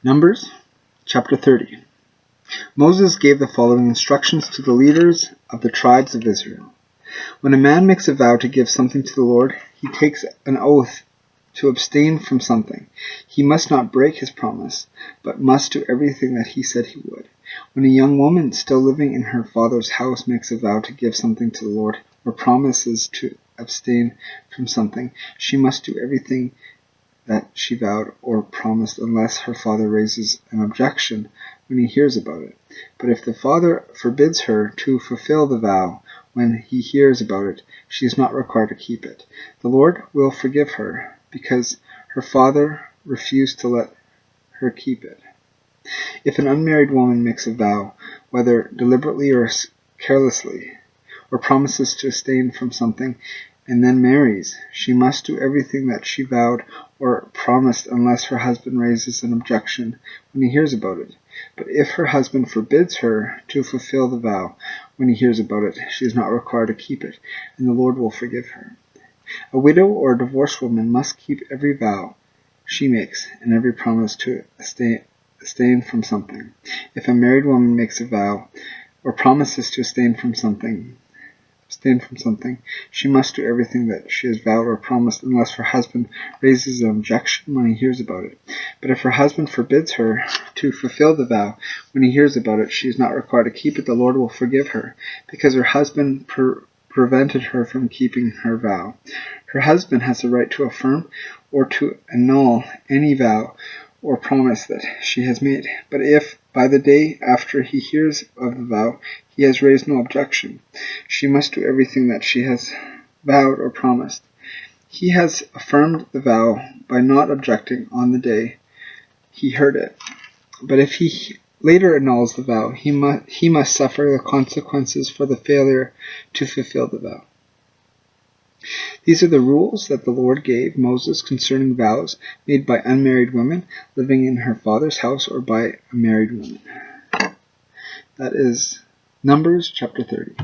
Numbers chapter 30. Moses gave the following instructions to the leaders of the tribes of Israel. When a man makes a vow to give something to the Lord, he takes an oath to abstain from something. He must not break his promise, but must do everything that he said he would. When a young woman still living in her father's house makes a vow to give something to the Lord, or promises to abstain from something, she must do everything that she vowed or promised unless her father raises an objection when he hears about it. But if the father forbids her to fulfill the vow when he hears about it, she is not required to keep it. The Lord will forgive her because her father refused to let her keep it. If an unmarried woman makes a vow, whether deliberately or carelessly, or promises to abstain from something, and then marries, she must do everything that she vowed or promised unless her husband raises an objection when he hears about it. But if her husband forbids her to fulfill the vow when he hears about it, she is not required to keep it, and the Lord will forgive her. A widow or a divorced woman must keep every vow she makes and every promise to abstain from something. If a married woman makes a vow or promises to abstain from something, she must do everything that she has vowed or promised unless her husband raises an objection when he hears about it. But if her husband forbids her to fulfill the vow when he hears about it, she is not required to keep it. The Lord will forgive her because her husband prevented her from keeping her vow. Her husband has the right to affirm or to annul any vow or promise that she has made. But if, by the day after he hears of the vow, he has raised no objection, she must do everything that she has vowed or promised. He has affirmed the vow by not objecting on the day he heard it. But if he later annuls the vow, he must suffer the consequences for the failure to fulfill the vow. These are the rules that the Lord gave Moses concerning vows made by unmarried women living in her father's house or by a married woman. That is Numbers chapter 30.